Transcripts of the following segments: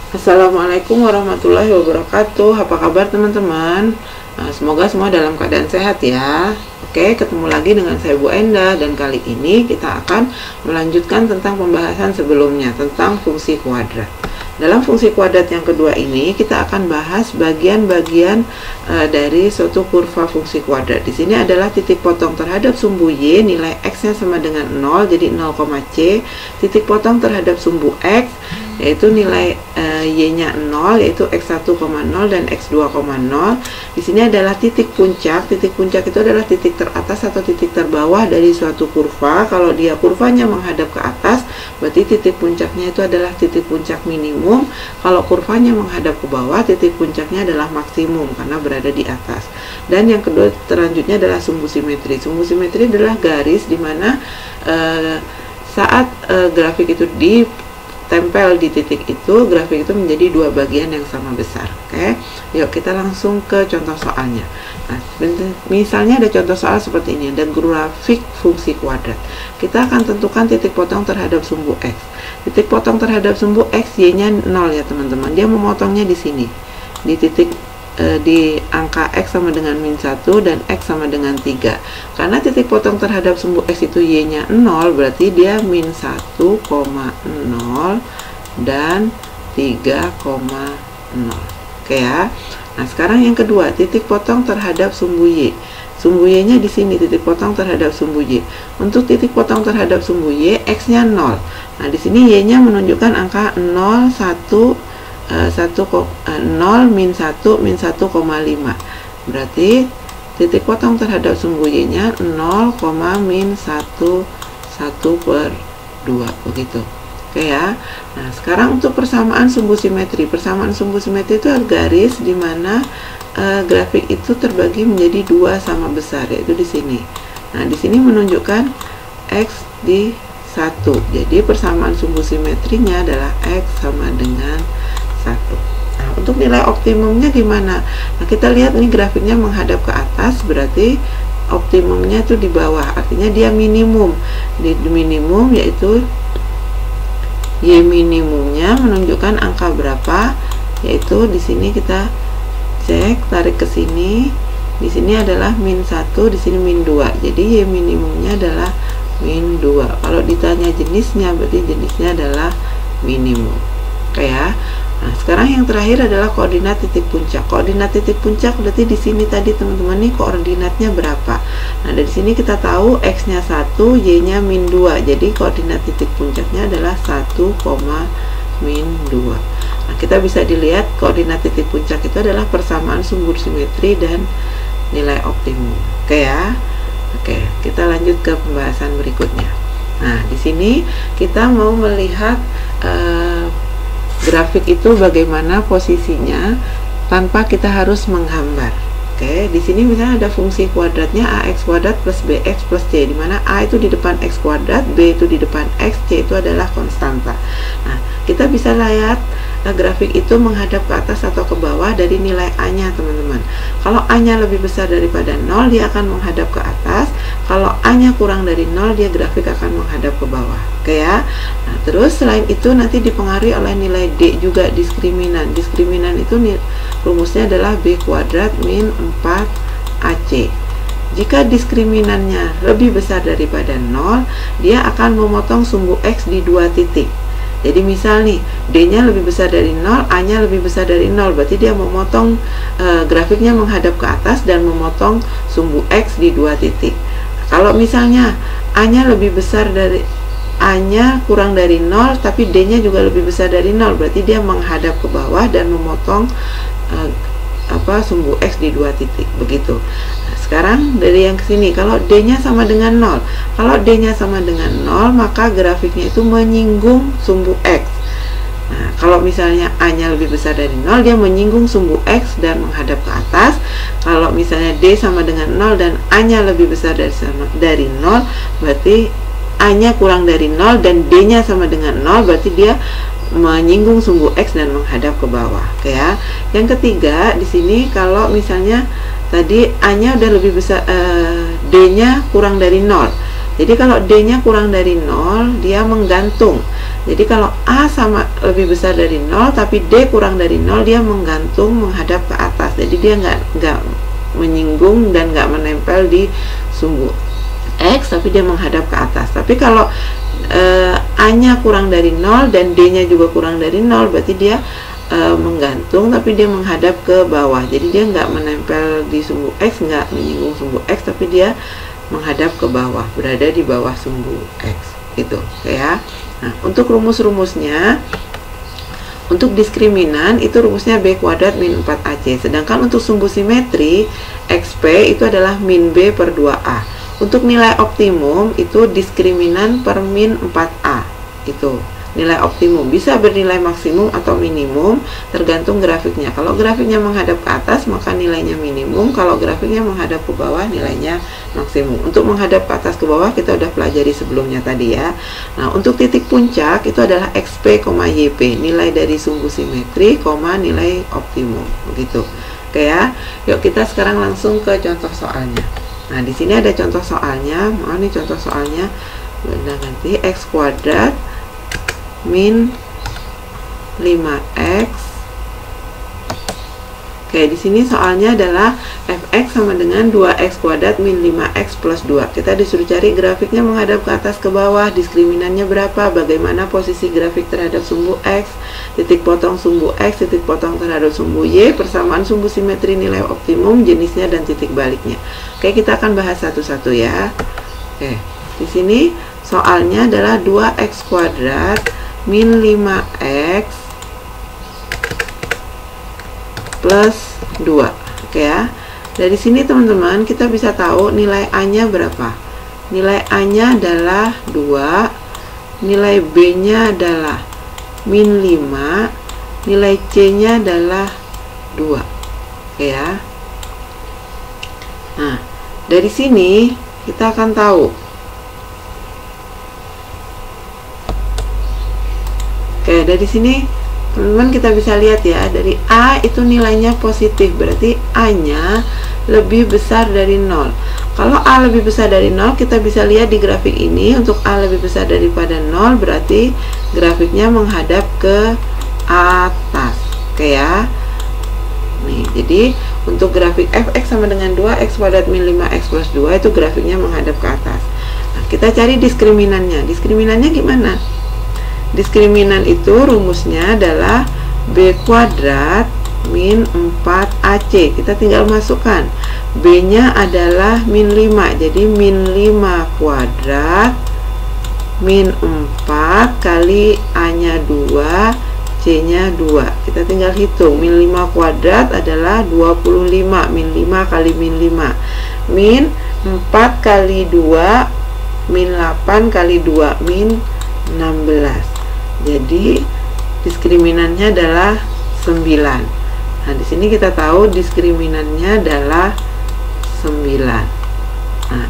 Assalamualaikum warahmatullahi wabarakatuh. Apa kabar teman-teman? Semoga semua dalam keadaan sehat ya. Oke, ketemu lagi dengan saya Bu Enda, dan kali ini kita akan melanjutkan tentang pembahasan sebelumnya tentang fungsi kuadrat. Dalam fungsi kuadrat yang kedua ini kita akan bahas bagian-bagian dari suatu kurva fungsi kuadrat. Di sini adalah titik potong terhadap sumbu Y, nilai X-nya sama dengan 0, jadi 0, C. Titik potong terhadap sumbu X, yaitu nilai Y-nya 0, yaitu X1, 0 dan X2, 0. Di sini adalah titik puncak. Titik puncak itu adalah titik teratas atau titik terbawah dari suatu kurva. Kalau dia kurvanya menghadap ke atas, berarti titik puncaknya itu adalah titik puncak minimum. Kalau kurvanya menghadap ke bawah, titik puncaknya adalah maksimum karena berada di atas. Dan yang kedua selanjutnya adalah sumbu simetri. Sumbu simetri adalah garis di mana saat grafik itu ditempel di titik itu, grafik itu menjadi dua bagian yang sama besar. Oke, yuk kita langsung ke contoh soalnya. Nah, misalnya ada contoh soal seperti ini, ada grafik fungsi kuadrat. Kita akan tentukan titik potong terhadap sumbu X. Titik potong terhadap sumbu X, Y-nya 0 ya teman-teman. Dia memotongnya di sini, di titik di angka X sama dengan min 1 dan X sama dengan 3. Karena titik potong terhadap sumbu X itu Y-nya 0, berarti dia min 1,0 dan 3,0. Oke ya. Nah, sekarang yang kedua, titik potong terhadap sumbu Y. Sumbu Y-nya di sini, titik potong terhadap sumbu Y. Untuk titik potong terhadap sumbu Y, X-nya 0. Nah, di sini Y-nya menunjukkan angka 0, 1, 0, min 1, min 1,5. Berarti titik potong terhadap sumbu Y-nya 0, min 1, 1/2, begitu. Oke ya. Nah, sekarang untuk persamaan sumbu simetri. Persamaan sumbu simetri itu garis di mana grafik itu terbagi menjadi dua sama besar, yaitu di sini. Nah, di sini menunjukkan X di 1. Jadi persamaan sumbu simetrinya adalah X sama dengan 1. Nah, untuk nilai optimumnya gimana? Nah, kita lihat ini grafiknya menghadap ke atas, berarti optimumnya itu di bawah, artinya dia minimum. Di minimum yaitu Y minimumnya menunjukkan angka berapa, yaitu di sini kita cek, tarik ke sini. Di sini adalah min 1, di sini min 2. Jadi Y minimumnya adalah min 2. Kalau ditanya jenisnya, berarti jenisnya adalah minimum. Oke ya. Nah, sekarang yang terakhir adalah koordinat titik puncak. Koordinat titik puncak berarti di sini tadi teman-teman nih koordinatnya berapa. Nah, dari sini kita tahu X-nya 1, Y-nya min 2. Jadi koordinat titik puncaknya adalah 1, min 2. Nah, kita bisa dilihat koordinat titik puncak itu adalah persamaan sumbu simetri dan nilai optimum. Oke ya. Oke, kita lanjut ke pembahasan berikutnya. Nah, di sini kita mau melihat grafik itu bagaimana posisinya tanpa kita harus menggambar. Oke, di sini misalnya ada fungsi kuadratnya ax kuadrat plus bx plus c, di mana a itu di depan x kuadrat, b itu di depan x, c itu adalah konstanta. Nah, kita bisa lihat grafik itu menghadap ke atas atau ke bawah dari nilai a-nya teman-teman. Kalau a-nya lebih besar daripada 0, dia akan menghadap ke atas. Kalau a-nya kurang dari 0, dia grafik akan menghadap ke bawah. Oke ya. Nah, terus selain itu nanti dipengaruhi oleh nilai d juga, diskriminan. Diskriminan itu rumusnya adalah b kuadrat min 4ac. Jika diskriminannya lebih besar daripada 0, dia akan memotong sumbu x di dua titik. Jadi misal nih, D-nya lebih besar dari 0, A-nya lebih besar dari 0, berarti dia memotong grafiknya menghadap ke atas dan memotong sumbu X di dua titik. Kalau misalnya A-nya lebih besar dari A-nya kurang dari 0, tapi D-nya juga lebih besar dari 0, berarti dia menghadap ke bawah dan memotong sumbu X di dua titik, begitu. Nah, sekarang dari yang kesini, kalau D-nya sama dengan 0, kalau D-nya sama dengan 0, maka grafiknya itu menyinggung sumbu X. Nah, kalau misalnya A-nya lebih besar dari 0, dia menyinggung sumbu X dan menghadap ke atas. Kalau misalnya D sama dengan 0 dan A-nya lebih besar dari 0, berarti A-nya kurang dari 0 dan D-nya sama dengan 0, berarti dia menyinggung sumbu X dan menghadap ke bawah. Oke ya. Yang ketiga di sini, kalau misalnya tadi A-nya udah lebih besar, D-nya kurang dari 0. Jadi kalau D-nya kurang dari 0, dia menggantung. Jadi kalau A sama lebih besar dari 0 tapi D kurang dari 0, dia menggantung menghadap ke atas. Jadi dia nggak menyinggung dan nggak menempel di sumbu X, tapi dia menghadap ke atas. Tapi kalau A-nya kurang dari 0 dan D-nya juga kurang dari 0, berarti dia menggantung tapi dia menghadap ke bawah. Jadi dia nggak menempel di sumbu X, nggak menyinggung sumbu X, tapi dia menghadap ke bawah, berada di bawah sumbu X gitu ya. Nah, untuk rumus-rumusnya, untuk diskriminan itu rumusnya B kuadrat min 4AC. Sedangkan untuk sumbu simetri, XP itu adalah min B per 2A. Untuk nilai optimum itu diskriminan per min 4A. Itu nilai optimum, bisa bernilai maksimum atau minimum tergantung grafiknya. Kalau grafiknya menghadap ke atas maka nilainya minimum, kalau grafiknya menghadap ke bawah nilainya maksimum. Untuk menghadap ke atas ke bawah kita udah pelajari sebelumnya tadi ya. Nah, untuk titik puncak itu adalah XP, YP, nilai dari sumbu simetri, nilai optimum, begitu. Oke ya. Yuk kita sekarang langsung ke contoh soalnya. Nah, di sini ada contoh soalnya. Ini contoh soalnya. Udah nanti X kuadrat min 5x. Oke, di sini soalnya adalah fx sama dengan 2x kuadrat min 5x plus 2. Kita disuruh cari grafiknya menghadap ke atas ke bawah, diskriminannya berapa, bagaimana posisi grafik terhadap sumbu x, titik potong sumbu x, titik potong terhadap sumbu y, persamaan sumbu simetri nilai optimum, jenisnya dan titik baliknya. Oke, kita akan bahas satu-satu ya. Oke, di sini soalnya adalah 2x kuadrat min 5x plus 2. Oke ya. Dari sini teman-teman kita bisa tahu nilai A-nya berapa. Nilai A-nya adalah 2, nilai B-nya adalah min 5, nilai C-nya adalah 2. Oke ya. Nah, dari sini kita akan tahu. Oke, dari sini teman-teman kita bisa lihat ya, dari A itu nilainya positif, berarti A-nya lebih besar dari 0. Kalau A lebih besar dari 0, kita bisa lihat di grafik ini, untuk A lebih besar daripada 0, berarti grafiknya menghadap ke atas. Oke ya. Nih, jadi untuk grafik fx sama dengan 2x kuadrat min 5x plus 2 itu grafiknya menghadap ke atas. Nah, kita cari diskriminannya. Diskriminannya gimana? Diskriminan itu rumusnya adalah B kuadrat min 4AC. Kita tinggal masukkan. B-nya adalah min 5. Jadi min 5 kuadrat min 4 kali A-nya 2, C-nya 2. Kita tinggal hitung. Min 5 kuadrat adalah 25. Min 5 kali min 5. Min 4 kali 2, min 8 kali 2, min 16. Jadi diskriminannya adalah 9. Nah, di sini kita tahu diskriminannya adalah 9. Nah,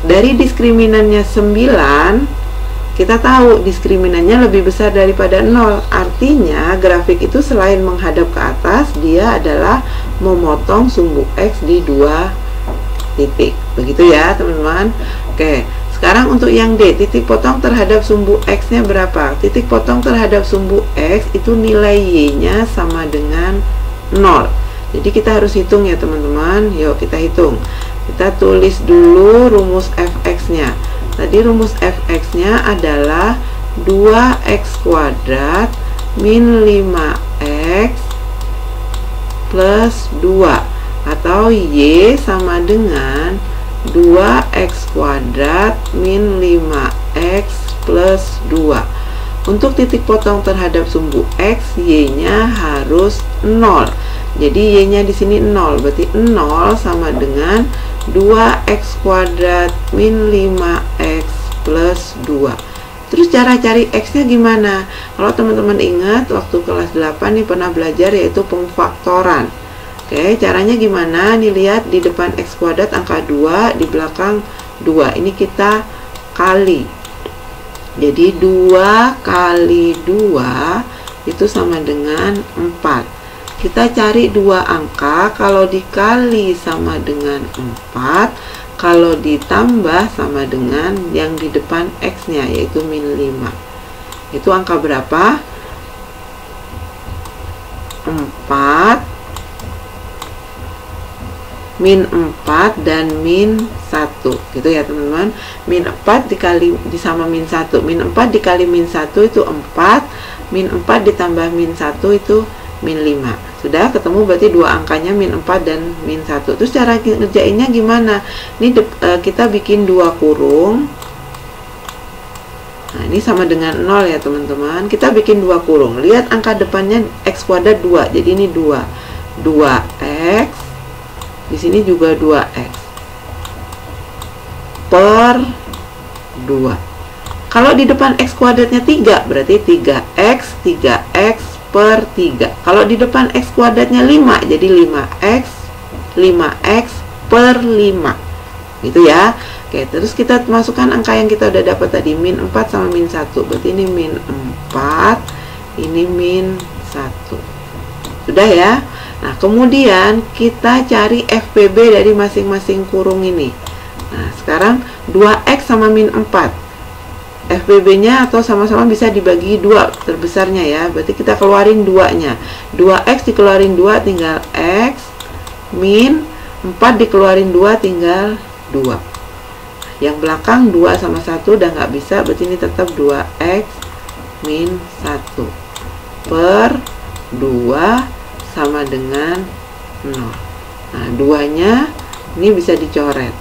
dari diskriminannya 9 kita tahu diskriminannya lebih besar daripada 0. Artinya grafik itu selain menghadap ke atas, dia adalah memotong sumbu X di 2 titik. Begitu ya teman-teman. Oke, sekarang untuk yang D, titik potong terhadap sumbu X-nya berapa? Titik potong terhadap sumbu X itu nilai Y-nya sama dengan 0. Jadi kita harus hitung ya teman-teman. Yuk kita hitung. Kita tulis dulu rumus fx-nya. Tadi rumus fx-nya adalah 2x kuadrat min 5x plus 2, atau Y sama dengan 2x kuadrat min 5x plus 2. Untuk titik potong terhadap sumbu X, Y-nya harus 0. Jadi Y-nya di sini 0, berarti 0 sama dengan 2x kuadrat min 5x plus 2. Terus cara cari X-nya gimana? Kalau teman-teman ingat waktu kelas 8 nih pernah belajar, yaitu pemfaktoran. Oke, caranya gimana? Nih lihat, di depan X kuadrat angka 2, di belakang 2. Ini kita kali. Jadi 2 kali 2 itu sama dengan 4. Kita cari 2 angka, kalau dikali sama dengan 4, kalau ditambah sama dengan yang di depan X-nya, yaitu min 5. Itu angka berapa? 4, min 4 dan min 1 gitu ya teman-teman. Min 4 dikali sama min 1, min 4 dikali min 1 itu 4, min 4 ditambah min 1 itu min 5. Sudah ketemu berarti dua angkanya min 4 dan min 1. Terus cara ngerjainnya gimana? Ini kita bikin dua kurung. Nah, ini sama dengan 0 ya teman-teman. Kita bikin dua kurung. Lihat angka depannya x kuadrat 2. Jadi ini 2. 2x. Di sini juga 2x. Per 2. Kalau di depan x kuadratnya 3, berarti 3x, 3x per 3. Kalau di depan x kuadratnya 5, jadi 5x, 5x per 5. Gitu ya. Oke, terus kita masukkan angka yang kita udah dapat tadi, min 4 sama min 1. Berarti ini min 4, ini min 1. Sudah ya? Nah, kemudian kita cari FPB dari masing-masing kurung ini. Nah, sekarang 2x sama min 4. FPB-nya atau sama-sama bisa dibagi 2 terbesarnya ya. Berarti kita keluarin 2-nya. 2x dikeluarin 2 tinggal x, min 4 dikeluarin 2 tinggal 2. Yang belakang 2 sama 1 udah nggak bisa, berarti ini tetap 2x min 1 per 2 sama dengan 0. Nah, 2-nya ini bisa dicoret.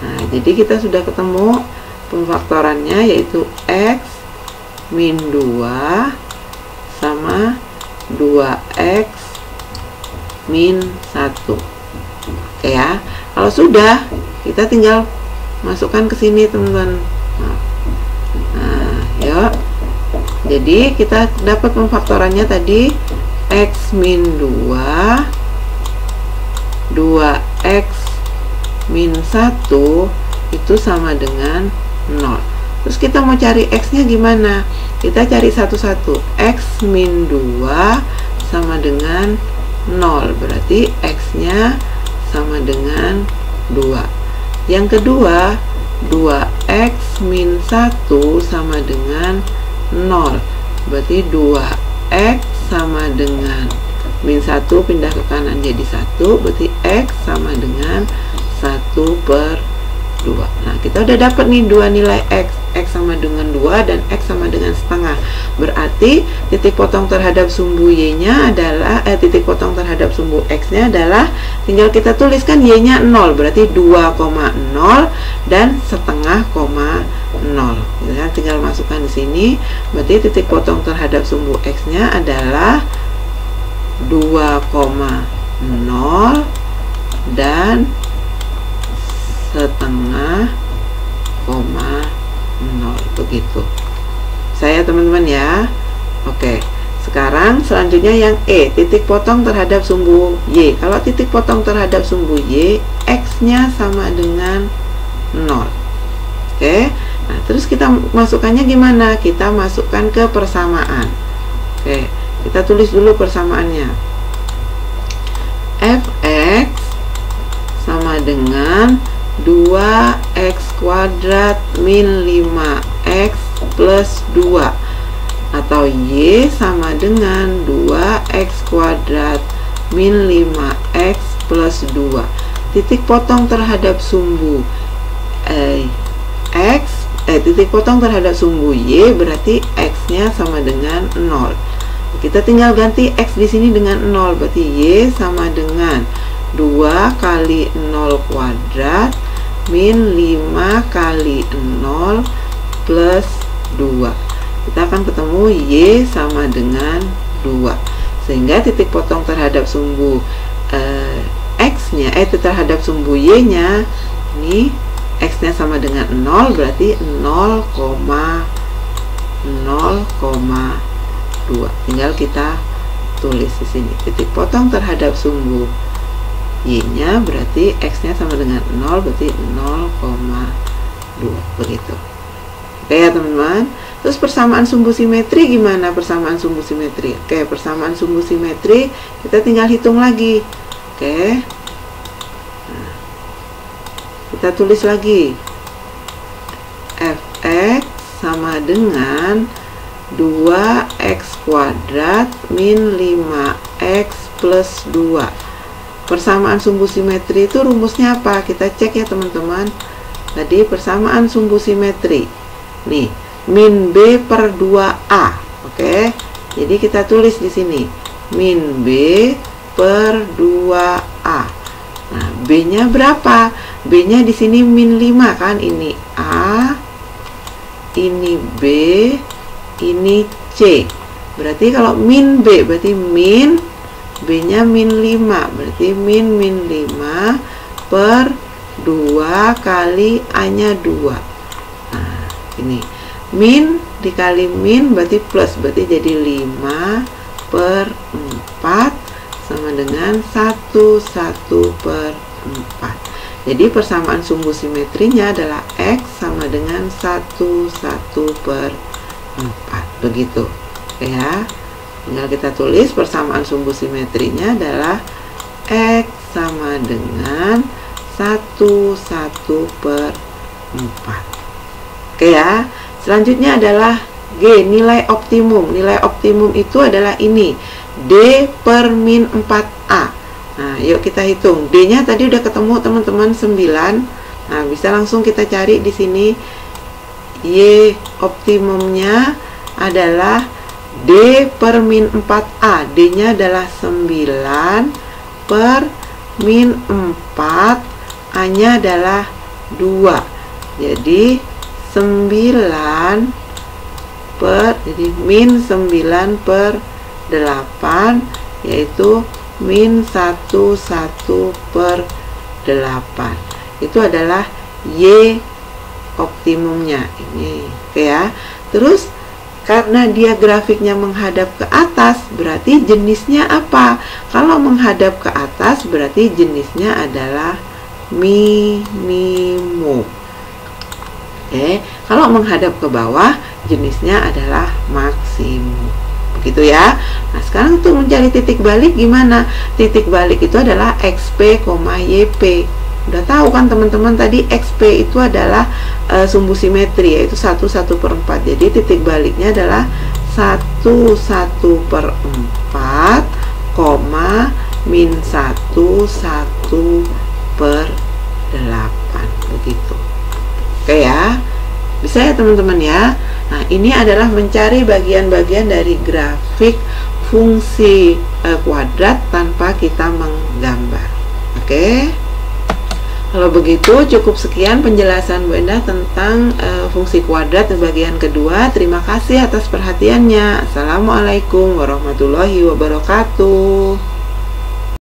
Nah, jadi kita sudah ketemu pemfaktorannya, yaitu x min 2 sama 2x min 1. Oke ya. Kalau sudah, kita tinggal masukkan ke sini teman-teman. Nah, ya. Jadi kita dapat pemfaktorannya tadi x min 2, 2x min 1 itu sama dengan 0. Terus kita mau cari x-nya gimana? Kita cari satu-satu. X min 2 sama dengan 0. Berarti x-nya sama dengan 2. Yang kedua, 2x min 1 sama dengan 0. Berarti 2x sama dengan min 1 pindah ke kanan jadi 1. Berarti x sama dengan 1 per 2. Nah, kita udah dapat nih dua nilai x. X sama dengan 2 dan x sama dengan setengah. Berarti titik potong terhadap sumbu y-nya adalah titik potong terhadap sumbu x-nya adalah, tinggal kita tuliskan y-nya 0. Berarti 2,0 dan setengah, 0. Ya, tinggal masukkan di sini. Berarti titik potong terhadap sumbu x-nya adalah 2,0 dan setengah, 0. Begitu saya teman-teman ya. Oke, sekarang selanjutnya yang E, titik potong terhadap sumbu y. Kalau titik potong terhadap sumbu y, x-nya sama dengan 0. Oke, nah terus kita masukkannya gimana? Kita masukkan ke persamaan. Oke, kita tulis dulu persamaannya. Fx sama dengan 2x kuadrat min 5x plus 2, atau y sama dengan 2x kuadrat min 5x plus 2. Titik potong terhadap sumbu titik potong terhadap sumbu y berarti x-nya sama dengan 0. Kita tinggal ganti x di sini dengan 0, berarti y sama dengan 2 kali 0 kuadrat min 5 kali 0 plus 2. Kita akan ketemu y sama dengan 2. Sehingga titik potong terhadap sumbu x-nya, terhadap sumbu y-nya, ini x-nya sama dengan 0, berarti 0,2. Tinggal kita tulis di sini. Titik potong terhadap sumbu y-nya berarti x-nya sama dengan 0, berarti 0,2. Begitu. Oke ya teman-teman. Terus persamaan sumbu simetri gimana? Persamaan sumbu simetri. Oke, persamaan sumbu simetri kita tinggal hitung lagi. Oke. Nah, kita tulis lagi. Fx sama dengan 2x kuadrat min 5x plus 2. Persamaan sumbu simetri itu rumusnya apa? Kita cek ya teman-teman. Tadi persamaan sumbu simetri. Nih, min B per 2A. Oke. Jadi kita tulis di sini min B per 2A. Nah, B-nya berapa? B-nya di sini min 5 kan? Ini A, ini B, ini C. Berarti kalau min B berarti min B-nya min 5. Berarti min 5 per 2 kali A-nya 2. Nah, ini min dikali min berarti plus, berarti jadi 5 per 4 sama dengan 1 per 4. Jadi persamaan sumbu simetrinya adalah X sama dengan 1 per 4. Begitu ya. Tinggal kita tulis persamaan sumbu simetrinya adalah X sama dengan 1 per 4. Oke ya. Selanjutnya adalah G, nilai optimum. Nilai optimum itu adalah ini, D per min 4A. Nah, yuk kita hitung. D-nya tadi udah ketemu teman-teman 9. Nah, bisa langsung kita cari di sini. Y optimumnya adalah D per min 4A. D-nya adalah 9 per min 4, A-nya adalah 2. Jadi 9 per, jadi min 9 per 8, yaitu min 1 per 8. Itu adalah Y optimumnya. Ini oke ya. Terus karena dia grafiknya menghadap ke atas, berarti jenisnya apa? Kalau menghadap ke atas berarti jenisnya adalah minimum. Oke, kalau menghadap ke bawah jenisnya adalah maksimum. Begitu ya. Nah, sekarang untuk mencari titik balik gimana? Titik balik itu adalah XP, YP. Udah tahu kan teman-teman, tadi XP itu adalah sumbu simetri, yaitu 1 per 4. Jadi titik baliknya adalah 1 per 4, min 1 per 8. Begitu. Oke ya, bisa ya teman-teman ya. Nah, ini adalah mencari bagian-bagian dari grafik fungsi kuadrat tanpa kita menggambar. Oke. Kalau begitu cukup sekian penjelasan Bu Endah tentang fungsi kuadrat di bagian kedua. Terima kasih atas perhatiannya. Assalamualaikum warahmatullahi wabarakatuh.